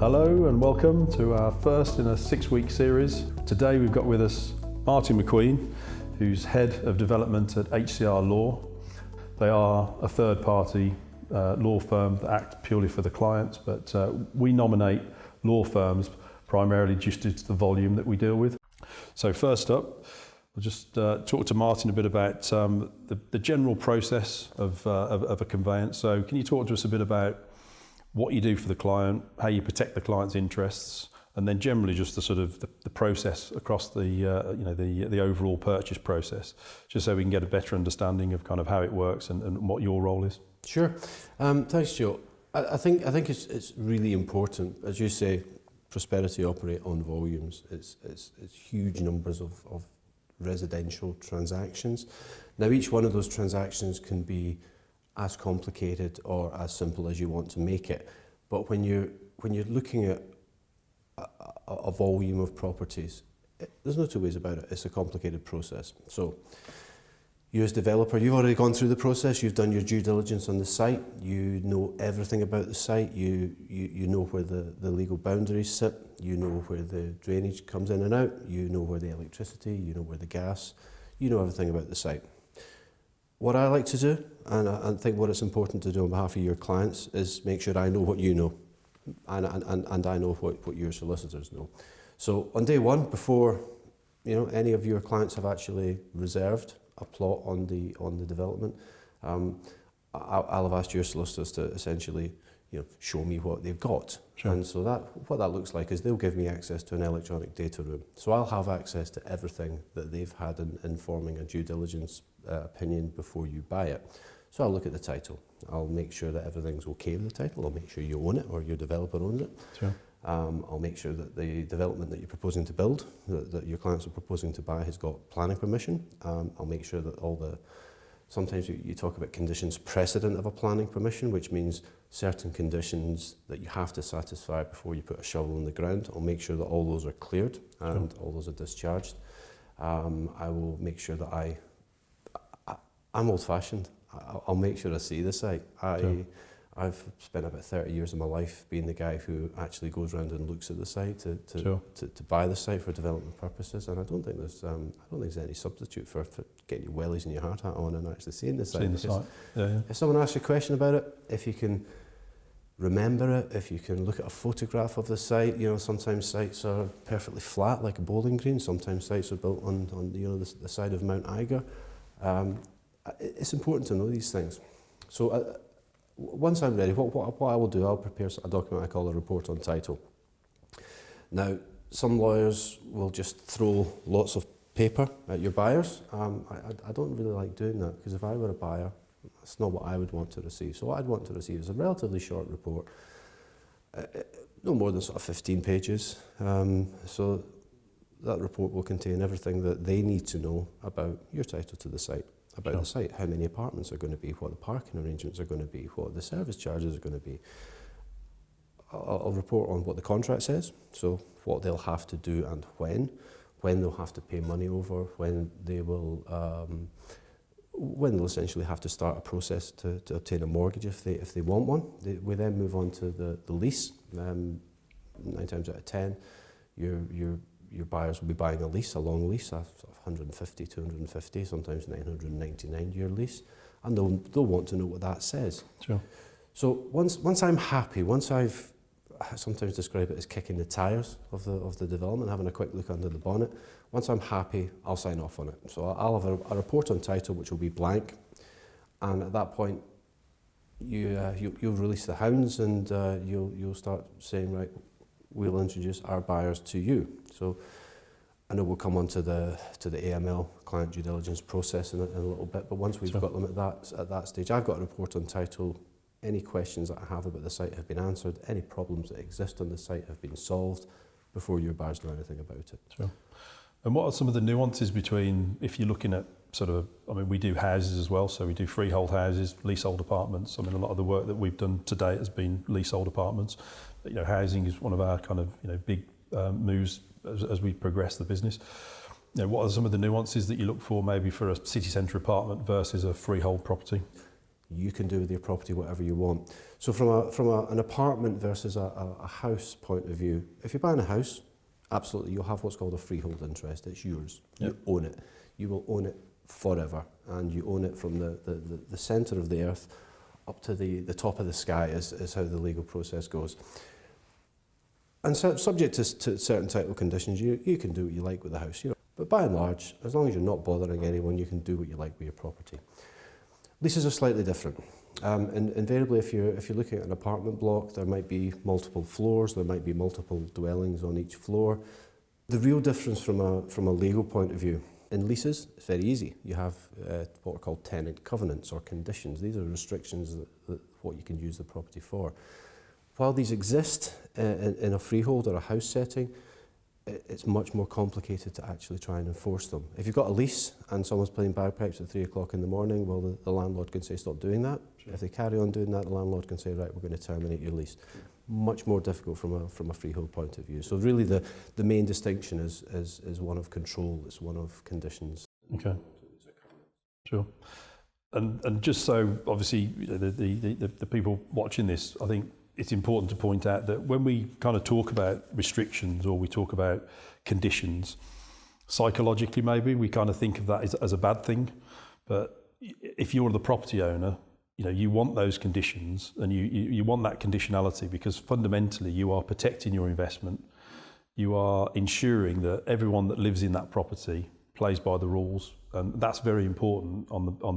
Hello and welcome to our first in a 6-week series. Today we've got with us Martin McQueen, who's Head of Development at HCR Law. They are a third-party law firm that act purely for the clients, but we nominate law firms primarily just due to the volume that we deal with. So first up, we'll just talk to Martin a bit about the general process of a conveyance. So can you talk to us a bit about what you do for the client, how you protect the client's interests, and then generally just the sort of the process across the overall purchase process, just so we can get a better understanding of kind of how it works and what your role is. Sure. Thanks, Joe. I think it's really important, as you say, Prosperity operate on volumes. It's huge numbers of residential transactions. Now, each one of those transactions can be as complicated or as simple as you want to make it. But when you're looking at a volume of properties, there's no two ways about it. It's a complicated process. So you as developer, you've already gone through the process. You've done your due diligence on the site. You know everything about the site. You know where the legal boundaries sit. You know where the drainage comes in and out. You know where the electricity. You know where the gas. You know everything about the site. What I like to do, and I think what it's important to do on behalf of your clients, is make sure I know what you know, and I know what your solicitors know. So on day one, before any of your clients have actually reserved a plot on the development, I'll have asked your solicitors to essentially show me what they've got. Sure. And so what that looks like is they'll give me access to an electronic data room. So I'll have access to everything that they've had in forming a due diligence opinion before you buy it. So I'll look at the title. I'll make sure that everything's okay with the title. I'll make sure you own it or your developer owns it. Sure. I'll make sure that the development that you're proposing to build, that your clients are proposing to buy, has got planning permission. I'll make sure that sometimes you talk about conditions precedent of a planning permission, which means certain conditions that you have to satisfy before you put a shovel in the ground. I'll make sure that all those are cleared and all those are discharged. I will make sure that I'm old-fashioned. I'll make sure I see the site. I've spent about 30 years of my life being the guy who actually goes around and looks at the site to buy the site for development purposes, and I don't think there's any substitute for getting your wellies and your hard hat on and actually seeing the site. If someone asks you a question about it, if you can remember it, if you can look at a photograph of the site, sometimes sites are perfectly flat like a bowling green. Sometimes sites are built on the side of Mount Eiger. It's important to know these things. So. Once I'm ready, what I will do, I'll prepare a document I call a report on title. Now, some lawyers will just throw lots of paper at your buyers. I don't really like doing that, because if I were a buyer, that's not what I would want to receive. So what I'd want to receive is a relatively short report, no more than sort of 15 pages. So that report will contain everything that they need to know about your title to the site. About the site, how many apartments are going to be, what the parking arrangements are going to be, what the service charges are going to be. I'll report on what the contract says, so what they'll have to do and when they'll have to pay money over, when they'll essentially have to start a process to obtain a mortgage if they want one. We then move on to the lease. 9 times out of 10, your buyers will be buying a lease, a long lease, a sort of 150, 250, sometimes 999-year lease, and they'll want to know what that says. Sure. So once I'm happy, I sometimes describe it as kicking the tires of the development, having a quick look under the bonnet. Once I'm happy, I'll sign off on it. So I'll have a report on title which will be blank, and at that point, you'll release the hounds and you'll start saying, right, we'll introduce our buyers to you. So I know we'll come on to the AML, client due diligence process in a little bit, but once we've got them at that stage, I've got a report on title. Any questions that I have about the site have been answered. Any problems that exist on the site have been solved before your buyers know anything about it. Sure. And what are some of the nuances between, if you're looking at we do houses as well, so we do freehold houses, leasehold apartments. A lot of the work that we've done to date has been leasehold apartments. But, housing is one of our kind of big moves as we progress the business. What are some of the nuances that you look for maybe for a city centre apartment versus a freehold property? You can do with your property whatever you want. So from an apartment versus a house point of view, if you're buying a house, absolutely, you'll have what's called a freehold interest. It's yours. Yep. You own it. You will own it forever, and you own it from the centre of the earth up to the top of the sky is how the legal process goes. And so, subject to certain title conditions, you can do what you like with the house. But by and large, as long as you're not bothering anyone, you can do what you like with your property. Leases are slightly different. And invariably, if you're looking at an apartment block, there might be multiple floors, there might be multiple dwellings on each floor. The real difference from a legal point of view, in leases, it's very easy. You have what are called tenant covenants or conditions. These are restrictions that what you can use the property for. While these exist in a freehold or a house setting, it's much more complicated to actually try and enforce them. If you've got a lease and someone's playing bagpipes at 3 o'clock in the morning, well, the landlord can say, stop doing that. Sure. If they carry on doing that, the landlord can say, right, we're going to terminate your lease. Much more difficult from a freehold point of view. So really the main distinction is one of control, it's one of conditions. Okay, sure. And just so, obviously, the people watching this, I think it's important to point out that when we kind of talk about restrictions or we talk about conditions, psychologically maybe we kind of think of that as a bad thing. But if you're the property owner, you want those conditions and you want that conditionality because fundamentally you are protecting your investment. You are ensuring that everyone that lives in that property plays by the rules, and that's very important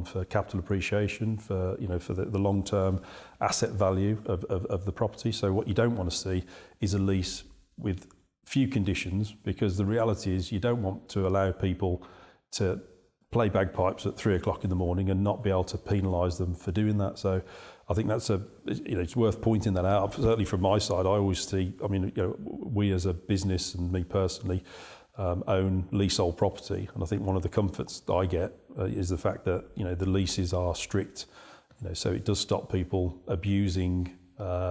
for capital appreciation, for the long-term asset value of the property. So what you don't want to see is a lease with few conditions, because the reality is you don't want to allow people to play bagpipes at 3 o'clock in the morning and not be able to penalise them for doing that. So I think that's it's worth pointing that out. Certainly from my side, I always see, we as a business and me personally own leasehold property, and I think one of the comforts that I get is the fact that the leases are strict, so it does stop people abusing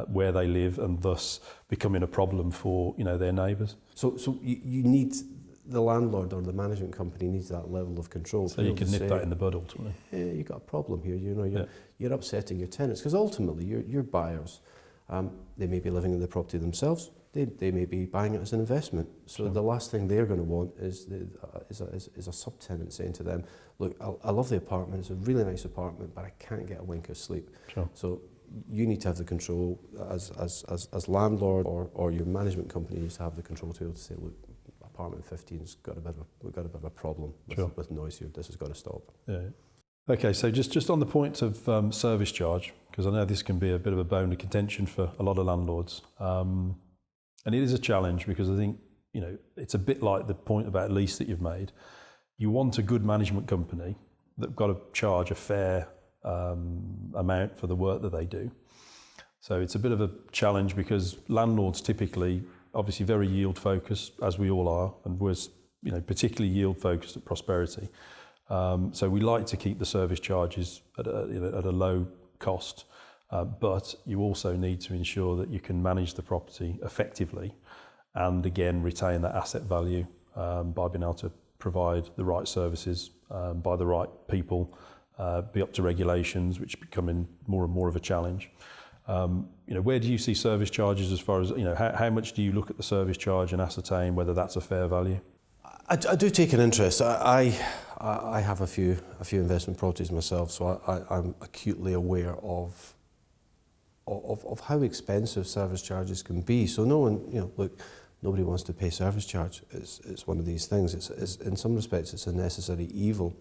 where they live and thus becoming a problem for their neighbours. So you need the landlord or the management company needs that level of control. So you can nip that in the bud ultimately. Yeah, you've got a problem here. You're upsetting your tenants because ultimately your buyers, they may be living in the property themselves. They may be buying it as an investment. So sure. The last thing they're going to want is a subtenant saying to them, look, I love the apartment, it's a really nice apartment, but I can't get a wink of sleep. Sure. So you need to have the control as landlord, or your management company needs to have the control to be able to say, look, apartment 15's we've got a bit of a problem with noise here, this has got to stop. Yeah. Okay, so just on the point of service charge, because I know this can be a bit of a bone of contention for a lot of landlords. And it is a challenge because I think, it's a bit like the point about lease that you've made. You want a good management company that've got to charge a fair amount for the work that they do. So it's a bit of a challenge because landlords typically, obviously very yield focused, as we all are, and we're particularly yield focused at Prosperity. So we like to keep the service charges at a low cost. But you also need to ensure that you can manage the property effectively and again retain that asset value by being able to provide the right services by the right people, be up to regulations, which are becoming more and more of a challenge. Where do you see service charges as far as, how much do you look at the service charge and ascertain whether that's a fair value? I do take an interest. I have a few investment properties myself, so I'm acutely aware of how expensive service charges can be. So no one, look, nobody wants to pay service charge. It's one of these things. It's in some respects it's a necessary evil.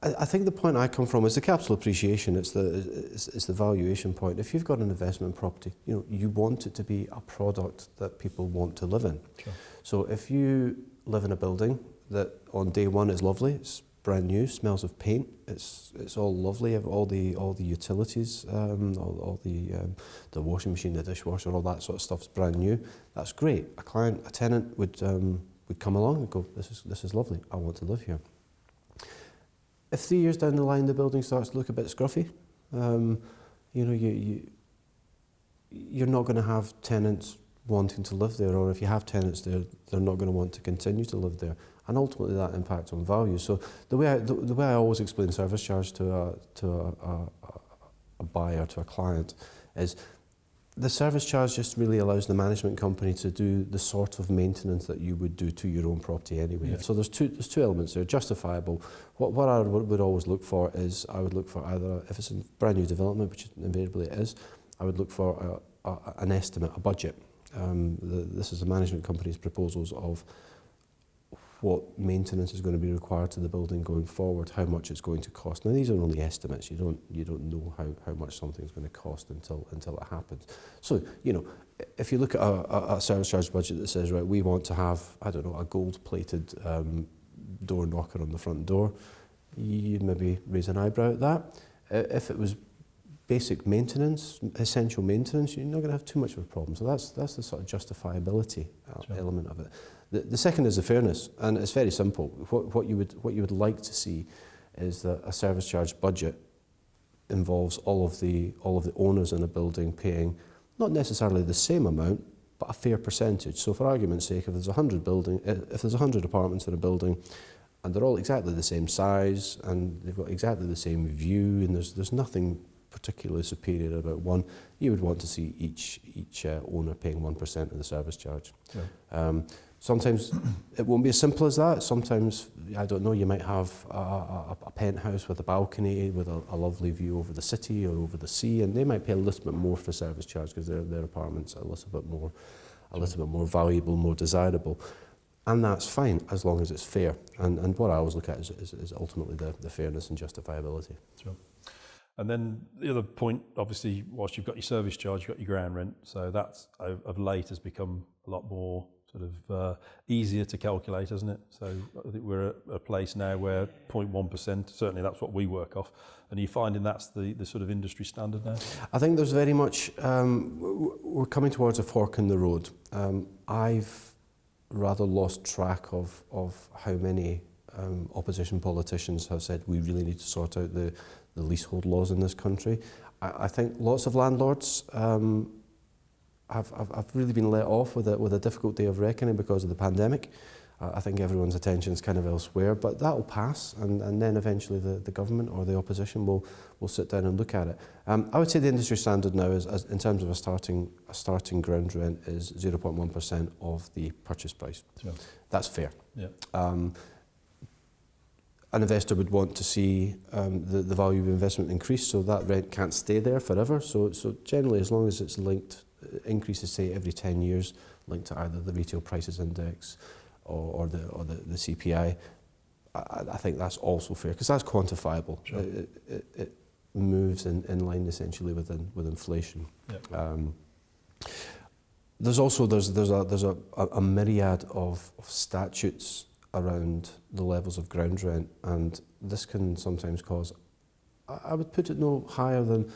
I think the point I come from is the capital appreciation. It's the valuation point. If you've got an investment property, you want it to be a product that people want to live in. Sure. So if you live in a building that on day one is lovely, it's brand new, smells of paint, it's all lovely, all the utilities, all the washing machine, the dishwasher, all that sort of stuff's brand new. That's great. A tenant would come along and go, this is lovely. I want to live here. If 3 years down the line the building starts to look a bit scruffy, you're not going to have tenants wanting to live there, or if you have tenants there, they're not going to want to continue to live there. and ultimately that impact on value. So the way I always explain service charge to a buyer, to a client, is the service charge just really allows the management company to do the sort of maintenance that you would do to your own property anyway. Yeah. So there's two elements there. Justifiable. What I would always look for is, I would look for either, if it's a brand new development, which invariably it is, I would look for an estimate, a budget. This is the management company's proposals of what maintenance is going to be required to the building going forward, how much it's going to cost. Now these are only estimates. You don't know how much something's going to cost until it happens. So, you know, if you look at a service charge budget that says, right, we want to have, I don't know, a gold-plated door knocker on the front door, you'd maybe raise an eyebrow at that. If it was basic maintenance, essential maintenance, you're not going to have too much of a problem. So that's the sort of justifiability element of it. The second is the fairness, and it's very simple. What you would like to see is that a service charge budget involves all of the owners in a building paying not necessarily the same amount, but a fair percentage. So for argument's sake, if there's 100 apartments in a building, and they're all exactly the same size, and they've got exactly the same view, and there's nothing particularly superior about one, you would want to see each owner paying 1% of the service charge. Yeah. Sometimes it won't be as simple as that. Sometimes, I don't know, you might have a penthouse with a balcony with a lovely view over the city or over the sea, and they might pay a little bit more for service charge because their apartments are a little bit more valuable, more desirable. And that's fine, as long as it's fair. And what I always look at is ultimately the fairness and justifiability. Sure. And then the other point, obviously, whilst you've got your service charge, you've got your ground rent. So that's, of late, has become a lot more sort of easier to calculate, hasn't it? So I think we're at a place now where 0.1%, certainly that's what we work off. And are you finding that's the sort of industry standard now? I think there's very much, we're coming towards a fork in the road. I've rather lost track of how many opposition politicians have said we really need to sort out the leasehold laws in this country. I think lots of landlords have really been let off with a difficult day of reckoning because of the pandemic. I think everyone's attention is kind of elsewhere, but that will pass, and then eventually the government or the opposition will sit down and look at it. I would say the industry standard now is, in terms of a starting ground rent, is 0.1% of the purchase price. Sure. That's fair. Yeah. An investor would want to see the value of investment increase, so that rent can't stay there forever. So generally, as long as it's linked, increases say every 10 years, linked to either the retail prices index or the CPI, I think that's also fair because that's quantifiable. Sure. It moves in line essentially with inflation. Yeah. There's a myriad of statutes around the levels of ground rent, and this can sometimes cause, I would put it no higher than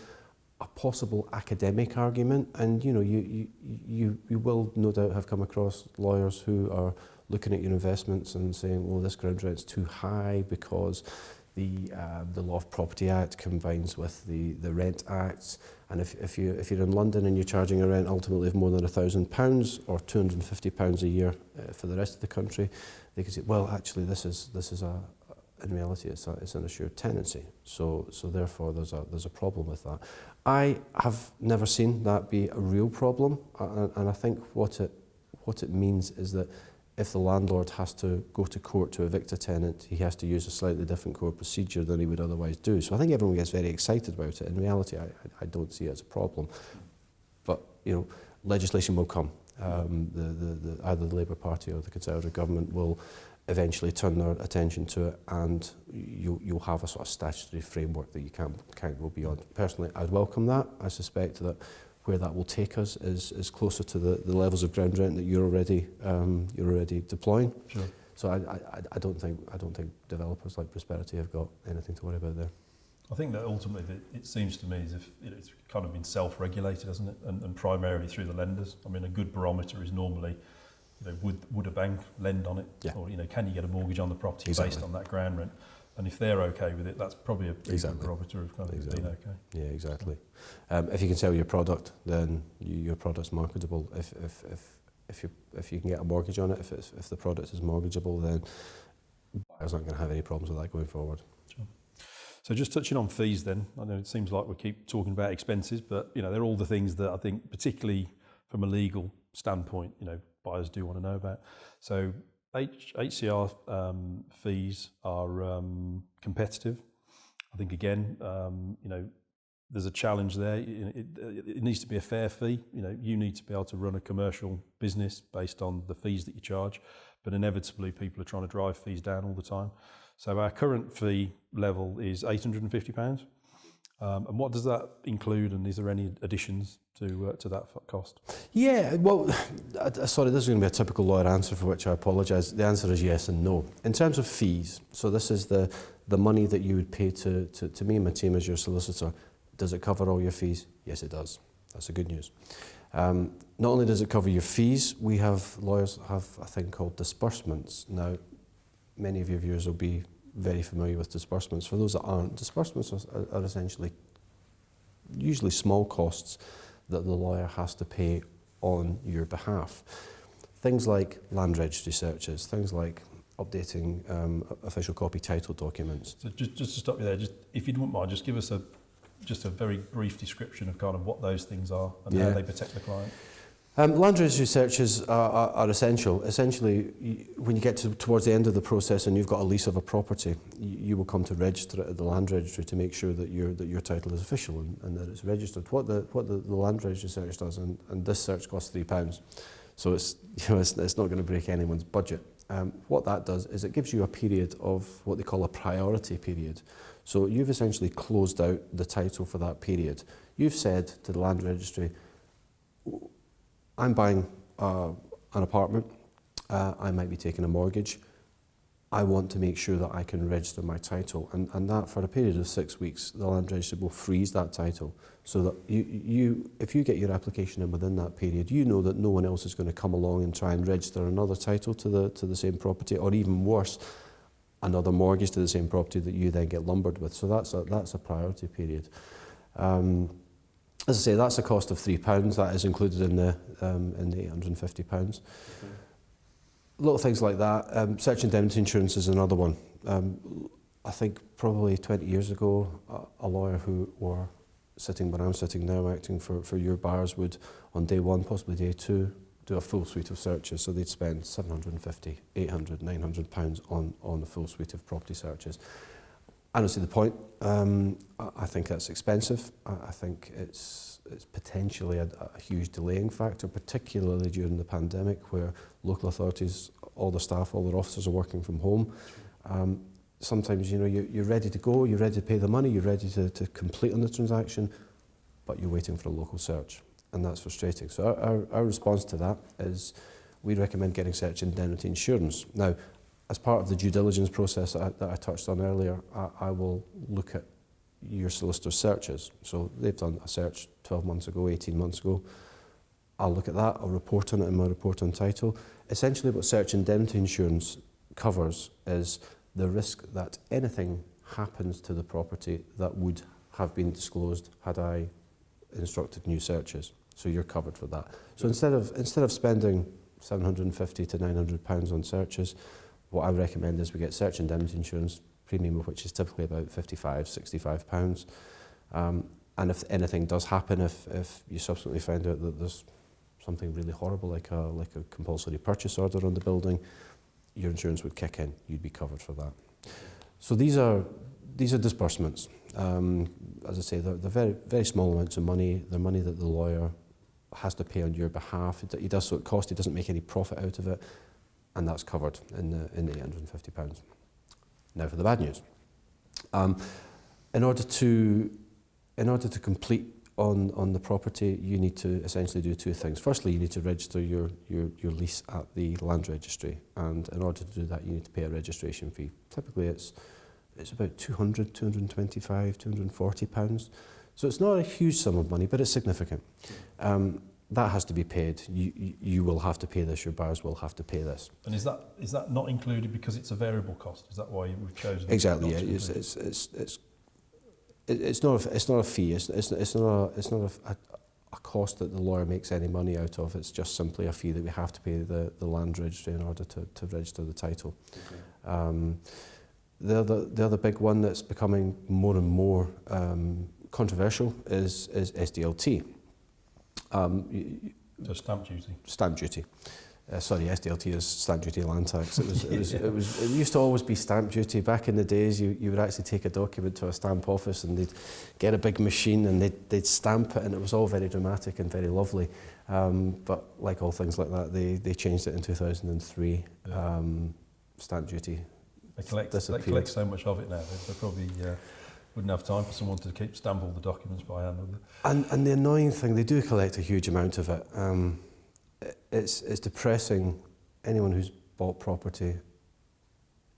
a possible academic argument. And you know, you will no doubt have come across lawyers who are looking at your investments and saying, well, this ground rent's too high because the Law of Property Act combines with the Rent Acts, and if you're in London and you're charging a rent ultimately of more than £1,000 or £250 a year for the rest of the country, they can say, well, actually, this is in reality it's an assured tenancy. So therefore there's a problem with that. I have never seen that be a real problem, and I think what it means is that if the landlord has to go to court to evict a tenant, he has to use a slightly different court procedure than he would otherwise do. So I think everyone gets very excited about it. In reality, I don't see it as a problem. But you know, legislation will come. Either the Labour Party or the Conservative government will eventually turn their attention to it, and you'll have a sort of statutory framework that you can't go beyond. Personally, I'd welcome that. I suspect that where that will take us is closer to the levels of ground rent that you're already deploying. Sure. So I don't think developers like Prosperity have got anything to worry about there. I think that ultimately it seems to me as if it's kind of been self-regulated, hasn't it? And primarily through the lenders. I mean, a good barometer is normally, you know, would a bank lend on it? Yeah. Or, you know, can you get a mortgage on the property based on that ground rent? And if they're okay with it, that's probably a good barometer of kind of being okay. Yeah, exactly. If you can sell your product, then your product's marketable. if you can get a mortgage on it, if the product is mortgageable, then buyers aren't going to have any problems with that going forward. Sure. So just touching on fees then, I know it seems like we keep talking about expenses, but they're all the things that I think, particularly from a legal standpoint, buyers do want to know about. So HCR fees are competitive. I think again, there's a challenge there. It needs to be a fair fee. You need to be able to run a commercial business based on the fees that you charge, but inevitably people are trying to drive fees down all the time. So our current fee level is £850. And what does that include, and is there any additions to that cost? Yeah, well, sorry, this is going to be a typical lawyer answer for which I apologise. The answer is yes and no. In terms of fees, so this is the money that you would pay to me and my team as your solicitor. Does it cover all your fees? Yes, it does. That's the good news. Not only does it cover your fees, lawyers have a thing called disbursements. Now, many of your viewers will be very familiar with disbursements. For those that aren't, disbursements are essentially usually small costs that the lawyer has to pay on your behalf. Things like land registry searches, things like updating official copy title documents. So just to stop you there, if you wouldn't mind, just give us a very brief description of kind of what those things are and how they protect the client. Land registry searches are essential. Essentially, when you get towards the end of the process and you've got a lease of a property, you will come to register it at the land registry to make sure that your title is official and that it's registered. What the land registry search does, and this search costs £3, so it's not going to break anyone's budget. What that does is it gives you a period of what they call a priority period. So you've essentially closed out the title for that period. You've said to the land registry, I'm buying an apartment, I might be taking a mortgage, I want to make sure that I can register my title, and that for a period of 6 weeks the land registry will freeze that title so that if you get your application in within that period, you know that no one else is going to come along and try and register another title to the same property, or even worse, another mortgage to the same property that you then get lumbered with. So that's a priority period. As I say, that's a cost of £3. That is included in the £850. Okay. Little things like that. Search indemnity insurance is another one. I think probably 20 years ago, a lawyer who were sitting where I'm sitting now, acting for your buyers, would on day one, possibly day two, do a full suite of searches. So they'd spend £750, £800, £900 on a full suite of property searches. I don't see the point. I think that's expensive. I think it's potentially a huge delaying factor, particularly during the pandemic, where local authorities, all the staff, all their officers are working from home. Sometimes you're ready to go, you're ready to pay the money, you're ready to complete on the transaction, but you're waiting for a local search, and that's frustrating. So our response to that is we recommend getting search indemnity insurance. Now, as part of the due diligence process that I touched on earlier, I will look at your solicitor's searches. So they've done a search 12 months ago, 18 months ago. I'll look at that, I'll report on it in my report on title. Essentially what search indemnity insurance covers is the risk that anything happens to the property that would have been disclosed had I instructed new searches. So you're covered for that. So instead of spending £750 to £900 on searches, what I recommend is we get search indemnity insurance, premium of which is typically about £55, £65. And if anything does happen, if you subsequently find out that there's something really horrible, like a compulsory purchase order on the building, your insurance would kick in. You'd be covered for that. So these are disbursements. As I say, they're very, very small amounts of money. They're money that the lawyer has to pay on your behalf. He does so at cost. He doesn't make any profit out of it. And that's covered in the £850. Now for the bad news. In order to complete on the property, you need to essentially do two things. Firstly, you need to register your lease at the land registry, and in order to do that, you need to pay a registration fee. Typically, it's about £200, £225, £240. So it's not a huge sum of money, but it's significant. That has to be paid. You will have to pay this. Your buyers will have to pay this. And is that not included because it's a variable cost? Is that why we've chosen? Exactly. Yeah. It's not a fee. It's not a cost that the lawyer makes any money out of. It's just simply a fee that we have to pay the land registry in order to register the title. Okay. The other big one that's becoming more and more controversial is SDLT. So stamp duty. Stamp duty. Sorry, SDLT is stamp duty land tax. It used to always be stamp duty. Back in the days, you would actually take a document to a stamp office and they'd get a big machine and they'd stamp it, and it was all very dramatic and very lovely. But like all things like that, they changed it in 2003. Yeah. Stamp duty. They collect so much of it now. They probably wouldn't have time for someone to stamp all the documents by hand, would they? And the annoying thing, they do collect a huge amount of it. It's depressing. Anyone who's bought property,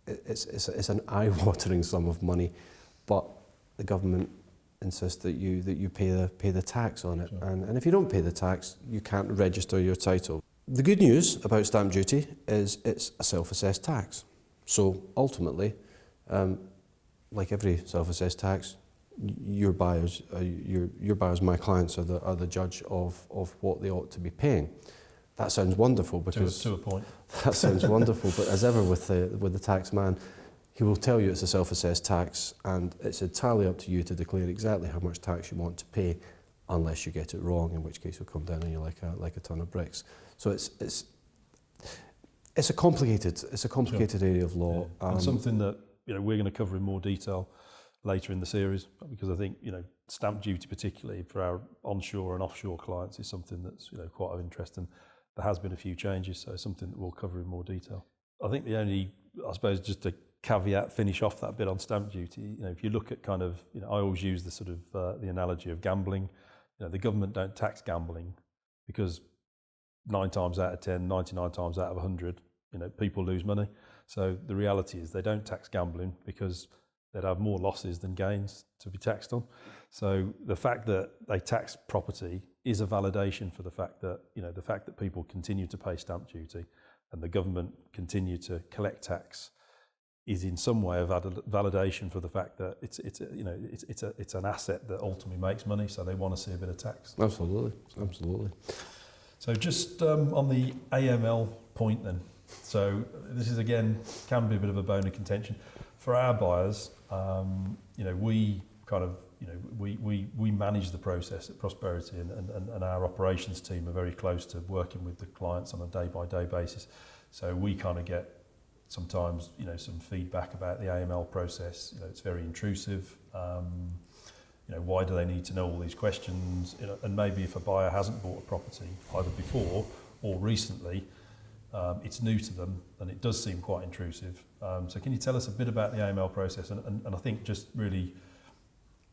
it's an eye-watering sum of money, but the government insists that you pay the tax on it. Sure. And if you don't pay the tax, you can't register your title. The good news about stamp duty is it's a self-assessed tax. So ultimately, like every self-assessed tax, your buyers, my clients, are the judge of what they ought to be paying. That sounds wonderful because to a point. That sounds wonderful, but as ever with the tax man, he will tell you it's a self-assessed tax, and it's entirely up to you to declare exactly how much tax you want to pay, unless you get it wrong, in which case you'll come down on you like a ton of bricks. So it's a complicated Sure. area of law, and something that we're going to cover in more detail later in the series, because I think stamp duty, particularly for our onshore and offshore clients, is something that's quite of interest, and there has been a few changes, so something that we'll cover in more detail. I think the only, I suppose, just a caveat, finish off that bit on stamp duty. If you look at kind of, I always use the sort of the analogy of gambling. The government don't tax gambling because 9 times out of 10, 99 times out of 100, people lose money. So the reality is they don't tax gambling because they'd have more losses than gains to be taxed on. So the fact that they tax property is a validation for the fact that people continue to pay stamp duty and the government continue to collect tax is in some way a validation for the fact that it's an asset that ultimately makes money. So they want to see a bit of tax. Absolutely. So just on the AML point then. So this is again can be a bit of a bone of contention for our buyers. We kind of we manage the process at Prosperity, and our operations team are very close to working with the clients on a day-by-day basis. So we kind of get sometimes some feedback about the AML process. It's very intrusive. Why do they need to know all these questions? And maybe if a buyer hasn't bought a property either before or recently, it's new to them and it does seem quite intrusive. So can you tell us a bit about the AML process, and I think just really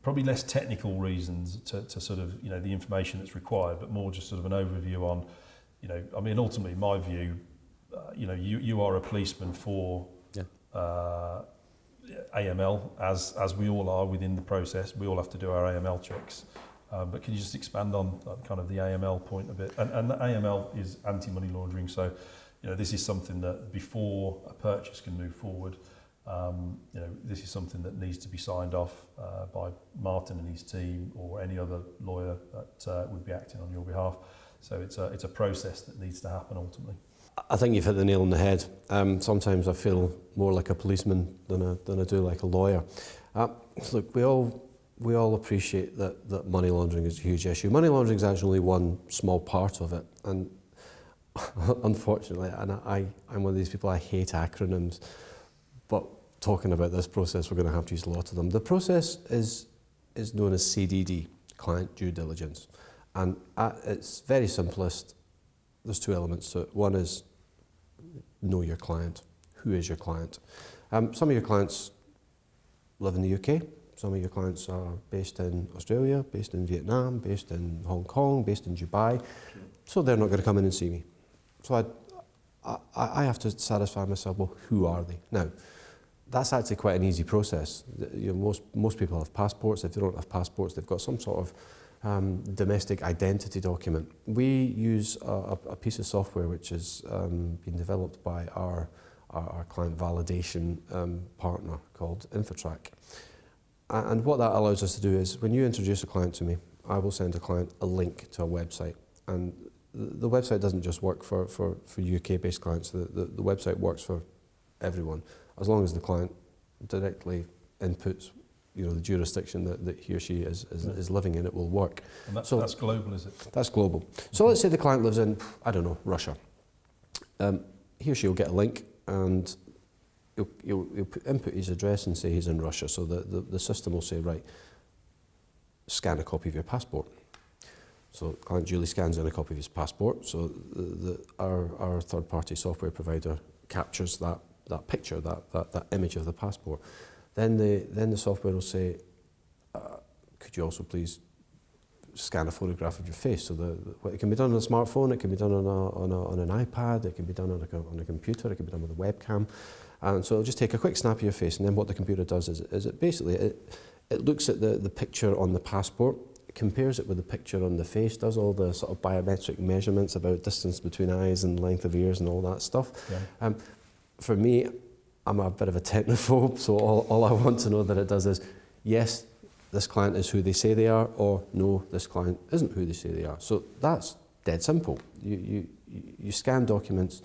probably less technical reasons to sort of the information that's required, but more just sort of an overview on ultimately my view, you are a policeman for AML as we all are within the process. We all have to do our AML checks. But can you just expand on kind of the AML point a bit? And the AML is anti-money laundering. So, this is something that before a purchase can move forward, this is something that needs to be signed off by Martin and his team or any other lawyer that would be acting on your behalf. So it's a process that needs to happen ultimately. I think you've hit the nail on the head. Sometimes I feel more like a policeman than I do like a lawyer. Look, we all appreciate that money laundering is a huge issue. Money laundering is actually one small part of it, and unfortunately, and I'm one of these people, I hate acronyms, but talking about this process, we're going to have to use a lot of them. The process is known as CDD, client due diligence, and at its very simplest, there's 2 elements to it. One is know your client. Who is your client? Some of your clients live in the UK. Some of your clients are based in Australia, based in Vietnam, based in Hong Kong, based in Dubai. So they're not going to come in and see me. So I have to satisfy myself, well, who are they? Now, that's actually quite an easy process. Most people have passports. If they don't have passports, they've got some sort of domestic identity document. We use a piece of software which has been developed by our client validation partner called Infotrack. And what that allows us to do is, when you introduce a client to me, I will send a client a link to a website. And the website doesn't just work for UK-based clients. The website works for everyone, as long as the client directly inputs, the jurisdiction that he or she is living in, it will work. And that's global, is it? That's global. So let's say the client lives in, I don't know, Russia. He or she will get a link, and he'll input his address and say he's in Russia. So the system will say, right, scan a copy of your passport. So the client duly scans in a copy of his passport. So our third-party software provider captures that picture, that image of the passport. Then the software will say, could you also please scan a photograph of your face? So it can be done on a smartphone, it can be done on an iPad, it can be done on a computer, it can be done with a webcam. And so it'll just take a quick snap of your face, and then what the computer does is it basically, it looks at the picture on the passport, compares it with the picture on the face, does all the sort of biometric measurements about distance between eyes and length of ears and all that stuff. Yeah. For me, I'm a bit of a technophobe, so all I want to know that it does is, yes, this client is who they say they are, or no, this client isn't who they say they are. So that's dead simple. You scan documents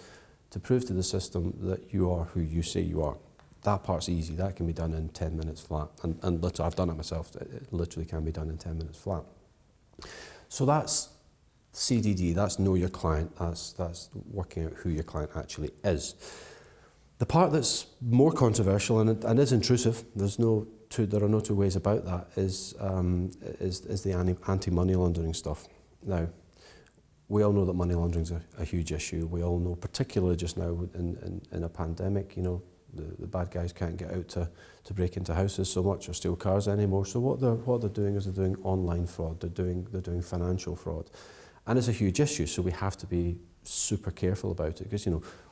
to prove to the system that you are who you say you are. That part's easy. That can be done in 10 minutes flat. And literally, I've done it myself. It literally can be done in 10 minutes flat. So that's CDD. That's know your client. That's working out who your client actually is. The part that's more controversial and is intrusive, there are no two ways about that, is the anti-money laundering stuff. Now, we all know that money laundering is a huge issue. We all know, particularly just now in a pandemic, the bad guys can't get out to break into houses so much or steal cars anymore. So what they're doing is they're doing online fraud. They're doing financial fraud, and it's a huge issue. So we have to be super careful about it, because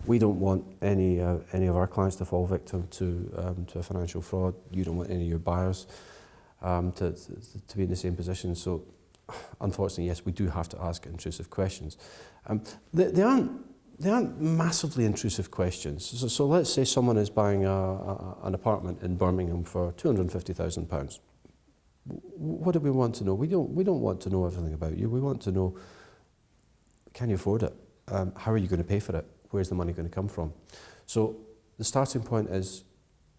we don't want any of our clients to fall victim to a financial fraud. You don't want any of your buyers to be in the same position. So unfortunately, yes, we do have to ask intrusive questions. They aren't massively intrusive questions. So let's say someone is buying an apartment in Birmingham for £250,000. What do we want to know? We don't want to know everything about you. We want to know, can you afford it? How are you going to pay for it? Where's the money going to come from? So the starting point is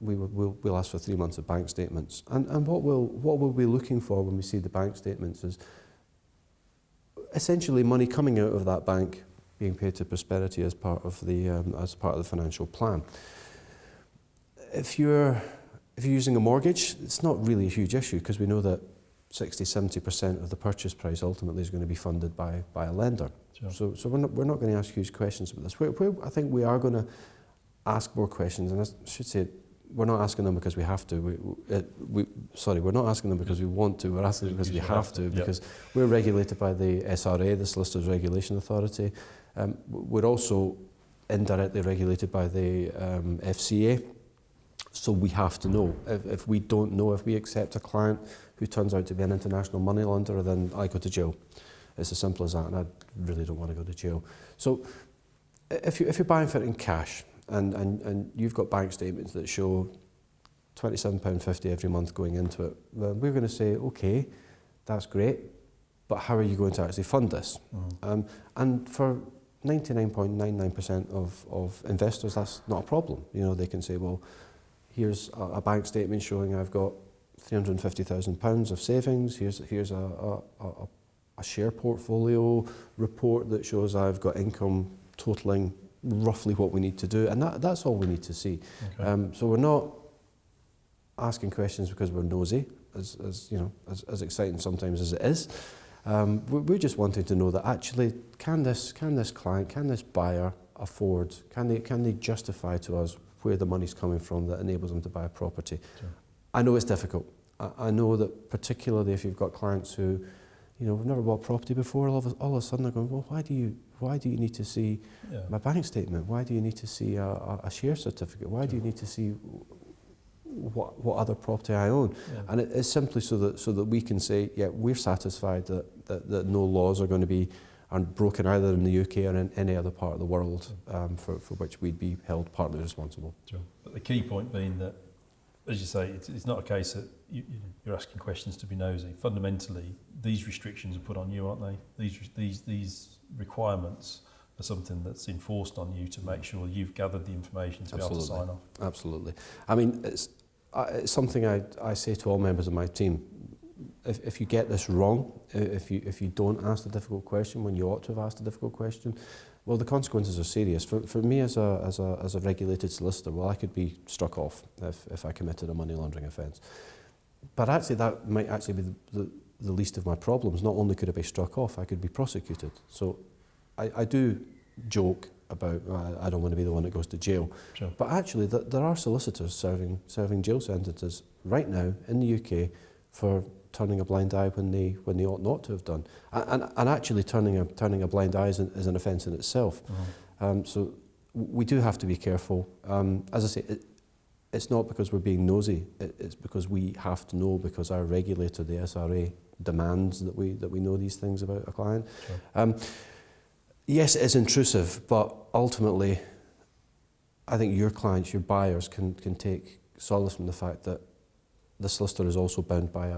we'll ask for 3 months of bank statements. And what we'll be looking for when we see the bank statements is essentially money coming out of that bank being paid to Prosperity as part of the financial plan. If you're using a mortgage, it's not really a huge issue, because we know that 60-70% of the purchase price ultimately is going to be funded by a lender. Sure. So we're not going to ask huge questions about this. Where I think we are going to ask more questions, and I should say, we're not asking them because we have to. We're not asking them because we want to. We're asking them because we have to, because we're regulated by the SRA, the Solicitors Regulation Authority. We're also indirectly regulated by the FCA. So we have to know. If we don't know, if we accept a client who turns out to be an international money launderer, then I go to jail. It's as simple as that, and I really don't want to go to jail. So if you're buying for it in cash, and you've got bank statements that show £27.50 every month going into it, then we're going to say, okay, that's great, but how are you going to actually fund this? Mm-hmm. And for 99.99% of investors, that's not a problem. They can say, well, here's a bank statement showing I've got £350,000 of savings. Here's a share portfolio report that shows I've got income totaling roughly what we need to do, and that's all we need to see. Okay. So we're not asking questions because we're nosy, as exciting sometimes as it is. We're just wanting to know that actually, can this client, can this buyer afford, can they justify to us where the money's coming from that enables them to buy a property? Sure. I know it's difficult. I know that particularly if you've got clients who, have never bought property before, all of a sudden they're going, well, why do you need to see my bank statement? Why do you need to see a share certificate? Why do you need to see what other property I own? Yeah. And it's simply so that we can say, yeah, we're satisfied that no laws are going to be broken either in the UK or in any other part of the world for which we'd be held partly responsible. Sure. But the key point being that as you say, it's not a case that you're asking questions to be nosy. Fundamentally, these restrictions are put on you, aren't they? These requirements are something that's enforced on you to make sure you've gathered the information to be able to sign off. Absolutely. I mean, it's something I say to all members of my team. If you get this wrong, if you don't ask the difficult question when you ought to have asked a difficult question, well, the consequences are serious. For me as a regulated solicitor, well, I could be struck off if I committed a money laundering offence. But actually, that might actually be the least of my problems. Not only could I be struck off, I could be prosecuted. So I do joke about, I don't want to be the one that goes to jail. Sure. But actually, there are solicitors serving jail sentences right now in the UK for turning a blind eye when they ought not to have done. And actually turning a blind eye is an offence in itself. Mm-hmm. So we do have to be careful. As I say, it's not because we're being nosy, it's because we have to know, because our regulator, the SRA, demands that we know these things about a client. Sure. Yes, it is intrusive, but ultimately, I think your clients, your buyers, can take solace from the fact that the solicitor is also bound by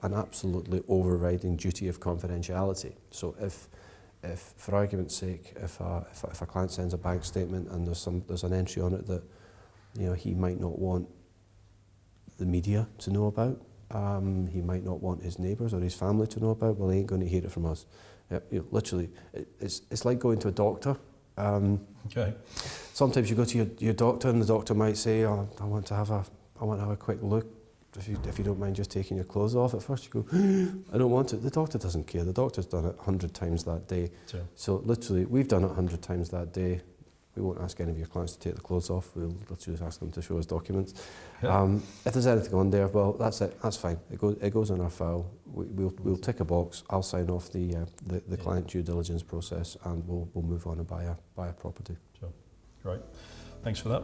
an absolutely overriding duty of confidentiality. So if for argument's sake, if a client sends a bank statement and there's an entry on it that he might not want the media to know about, he might not want his neighbours or his family to know about, well, he ain't going to hear it from us. Literally, it's like going to a doctor. Okay. Sometimes you go to your doctor and the doctor might say, "Oh, I want to have a quick look. If you don't mind just taking your clothes off." At first you go, "I don't want to." The doctor doesn't care. The doctor's done it 100 times that day. Sure. So literally, we've done it 100 times that day. We won't ask any of your clients to take the clothes off. We'll literally ask them to show us documents. Yeah. If there's anything on there, well, that's it. That's fine. It goes in our file. We'll tick a box. I'll sign off the client due diligence process, and we'll move on and buy a property. Sure. Great. Thanks for that.